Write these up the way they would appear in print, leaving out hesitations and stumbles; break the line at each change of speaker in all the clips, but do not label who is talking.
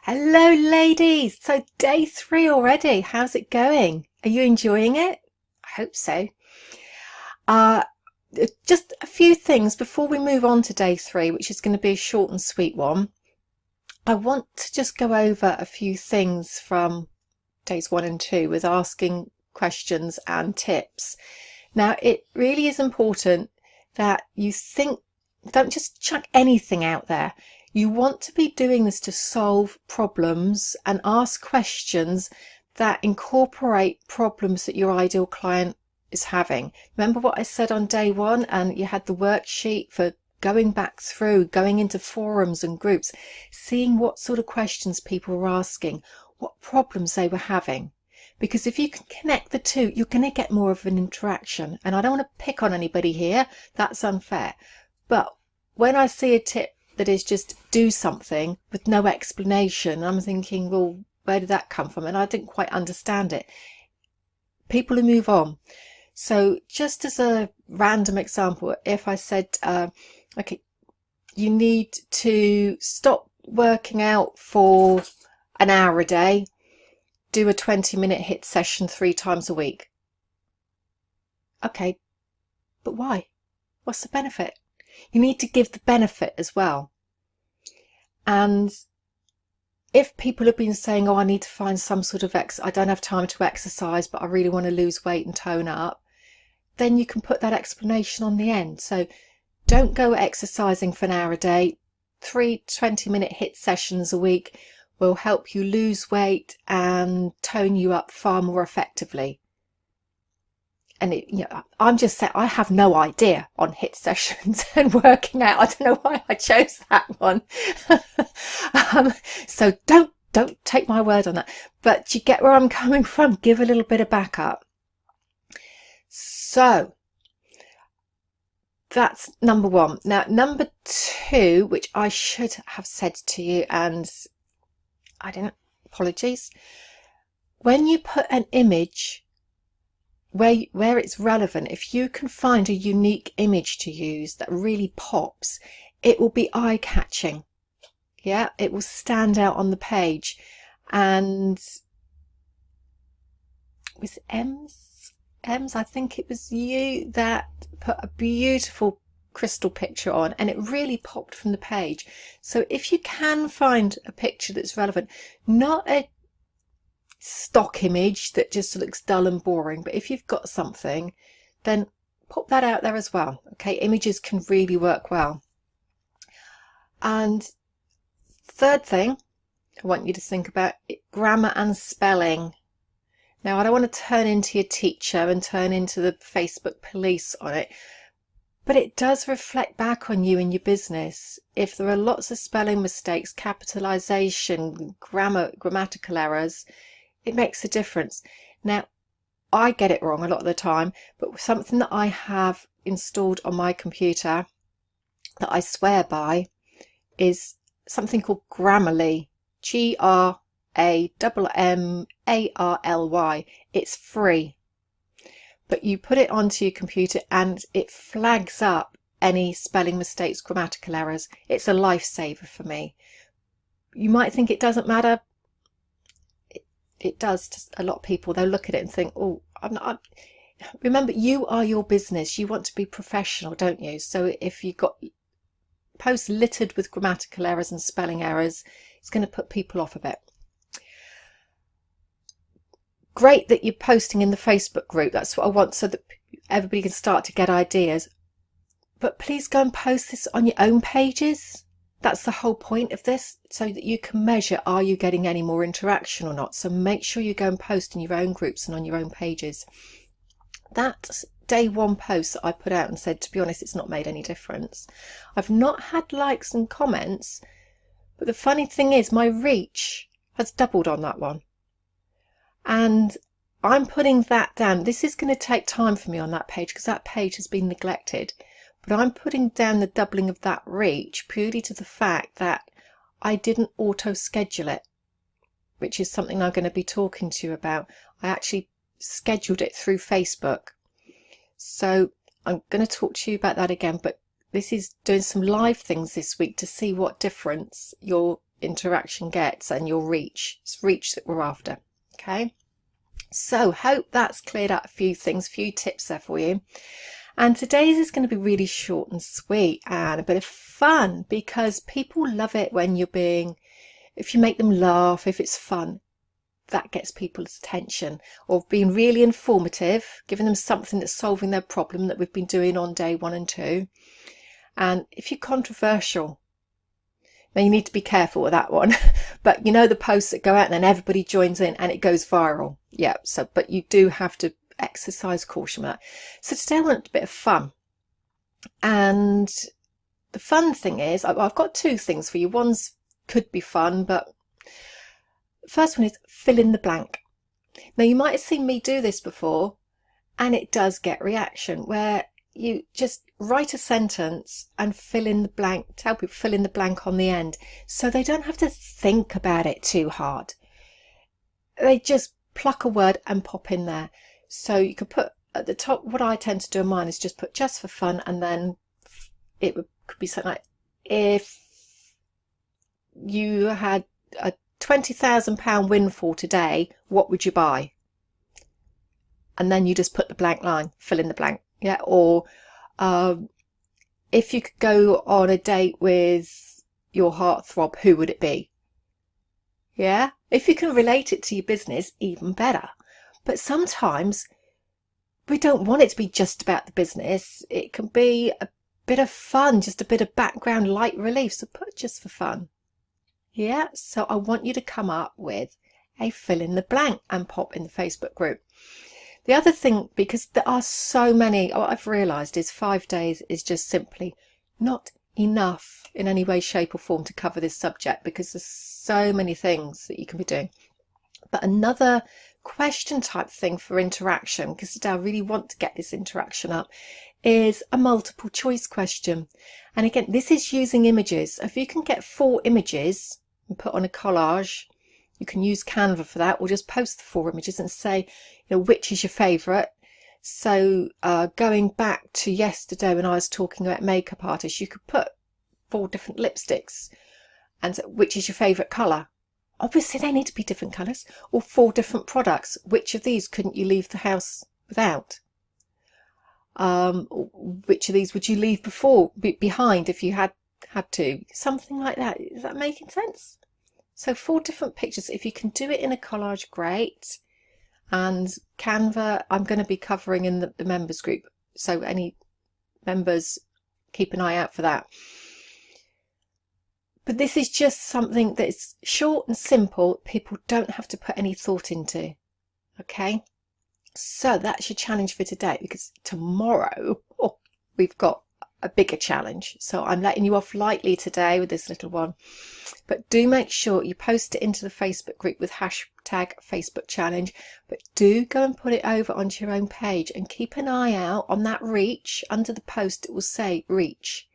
Hello, ladies. So day 3 already. How's it going? Are you enjoying it? I hope so. Uh, just a few things before we move on to day 3, which is going to be a short and sweet one. I want to just go over a few things from days 1 and 2 with asking questions and tips. Now, it really is important that you don't just chuck anything out there. You want to be doing this to solve problems and ask questions that incorporate problems that your ideal client is having. Remember what I said on day 1, and you had the worksheet for going back through, going into forums and groups, seeing what sort of questions people were asking, what problems they were having. Because if you can connect the two, you're going to get more of an interaction. And I don't want to pick on anybody here. That's unfair. But when I see a tip that is just do something with no explanation, I'm thinking, well, where did that come from? And I didn't quite understand it. People who move on. So just as a random example, if I said, okay, you need to stop working out for an hour a day, do a 20-minute HIIT session 3 times a week. Okay, but why? What's the benefit? You need to give the benefit as well. And if people have been saying, oh, I need to find some sort of I don't have time to exercise, but I really want to lose weight and tone up, then you can put that explanation on the end. So don't go exercising for an hour a day. 3 20-minute HIIT sessions a week will help you lose weight and tone you up far more effectively. And I'm just saying, I have no idea on HIIT sessions and working out. I don't know why I chose that one. So don't take my word on that. But you get where I'm coming from. Give a little bit of backup. So that's number 1. Now, number 2, which I should have said to you, and I didn't, apologies. When you put an image where it's relevant, if you can find a unique image to use that really pops, it will be eye-catching. Yeah, it will stand out on the page. And with Ems, I think it was you that put a beautiful crystal picture on, and it really popped from the page. So if you can find a picture that's relevant, not a stock image that just looks dull and boring, but if you've got something, then pop that out there as well. Okay, images can really work well. And third thing I want you to think about, grammar and spelling. Now, I don't want to turn into your teacher and turn into the Facebook police on it, but it does reflect back on you and your business. If there are lots of spelling mistakes, capitalization, grammatical errors, it makes a difference. Now, I get it wrong a lot of the time, but something that I have installed on my computer that I swear by is something called Grammarly. Grammarly. It's free, but you put it onto your computer and it flags up any spelling mistakes, grammatical errors. It's a lifesaver for me. You might think it doesn't matter. It does to a lot of people. They'll look at it and think, oh, remember, you are your business. You want to be professional, don't you? So if you've got posts littered with grammatical errors and spelling errors, it's going to put people off a bit. Great that you're posting in the Facebook group. That's what I want, so that everybody can start to get ideas. But please go and post this on your own pages. That's the whole point of this, so that you can measure, are you getting any more interaction or not? So make sure you go and post in your own groups and on your own pages. That day 1 post that I put out and said, to be honest, it's not made any difference. I've not had likes and comments, but the funny thing is my reach has doubled on that one. And I'm putting that down. This is going to take time for me on that page because that page has been neglected. But I'm putting down the doubling of that reach purely to the fact that I didn't auto-schedule it, which is something I'm going to be talking to you about. I actually scheduled it through Facebook. So I'm going to talk to you about that again, but this is doing some live things this week to see what difference your interaction gets and your reach. It's reach that we're after. Okay, so hope that's cleared up a few things, a few tips there for you. And today's is going to be really short and sweet and a bit of fun, because people love it when if you make them laugh, if it's fun, that gets people's attention. Or being really informative, giving them something that's solving their problem that we've been doing on day 1 and 2. And if you're controversial, now you need to be careful with that one. But you know the posts that go out and then everybody joins in and it goes viral. Yeah, so but you do have to exercise caution with that. So today I want a bit of fun. And the fun thing is, I've got 2 things for you. One's could be fun, but the first one is fill in the blank. Now you might have seen me do this before, and it does get reaction, where you just write a sentence and fill in the blank, tell people fill in the blank on the end, so they don't have to think about it too hard. They just pluck a word and pop in there. So you could put at the top, what I tend to do in mine is just put just for fun, and then it could be something like, if you had a £20,000 windfall today, what would you buy? And then you just put the blank line, fill in the blank. Yeah, or if you could go on a date with your heartthrob, who would it be? Yeah, if you can relate it to your business, even better. But sometimes we don't want it to be just about the business. It can be a bit of fun, just a bit of background light relief. So put just for fun. Yeah, so I want you to come up with a fill in the blank and pop in the Facebook group. The other thing, because there are so many, what I've realised is 5 days is just simply not enough in any way, shape or form to cover this subject, because there's so many things that you can be doing. But another question type thing for interaction, because today I really want to get this interaction up, is a multiple choice question. And again, this is using images. If you can get 4 images and put on a collage, you can use Canva for that, or just post the 4 images and say, you know, which is your favourite. So going back to yesterday when I was talking about makeup artists, you could put 4 different lipsticks and say, which is your favourite colour? Obviously they need to be different colours. Or 4 different products, which of these couldn't you leave the house without? Which of these would you leave behind if you had to? Something like that. Is that making sense? So 4 different pictures. If you can do it in a collage, great. And Canva, I'm going to be covering in the members group. So any members, keep an eye out for that. But this is just something that's short and simple. People don't have to put any thought into. Okay? So that's your challenge for today, because tomorrow we've got a bigger challenge. So I'm letting you off lightly today with this little one. But do make sure you post it into the Facebook group with hashtag Facebook challenge. But do go and put it over onto your own page and keep an eye out on that reach. Under the post it will say reach.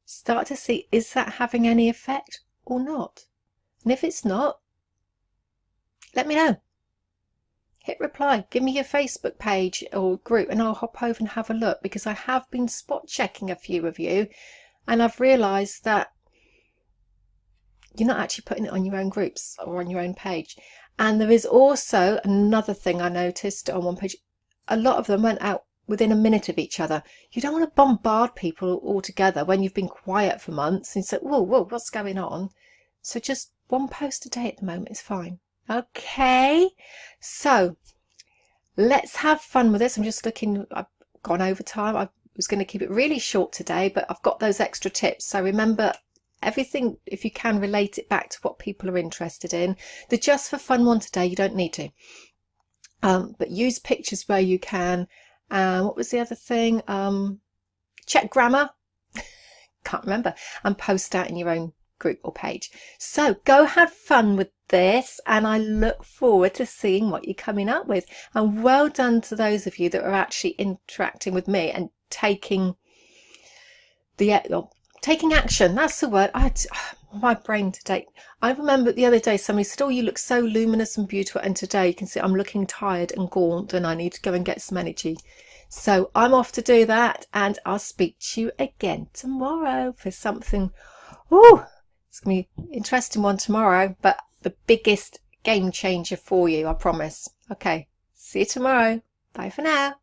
Start to see, is that having any effect or not? And if it's not, let me know. Hit reply, give me your Facebook page or group, and I'll hop over and have a look, because I have been spot checking a few of you and I've realised that you're not actually putting it on your own groups or on your own page. And there is also another thing I noticed on one page. A lot of them went out within a minute of each other. You don't want to bombard people all together when you've been quiet for months and say, whoa, what's going on? So just 1 post a day at the moment is fine. Okay, so let's have fun with this. I'm just looking, I've gone over time. I was going to keep it really short today, but I've got those extra tips. So remember, everything, if you can, relate it back to what people are interested in. The just for fun one today, you don't need to. But use pictures where you can. What was the other thing? Check grammar. Can't remember. And post out in your own group or page. So go have fun with this, and I look forward to seeing what you're coming up with. And well done to those of you that are actually interacting with me and taking action. That's the word. My brain today. I remember the other day somebody said, oh, you look so luminous and beautiful, and today you can see I'm looking tired and gaunt and I need to go and get some energy. So I'm off to do that, and I'll speak to you again tomorrow for something It's going to be an interesting one tomorrow, but the biggest game changer for you, I promise. Okay, see you tomorrow. Bye for now.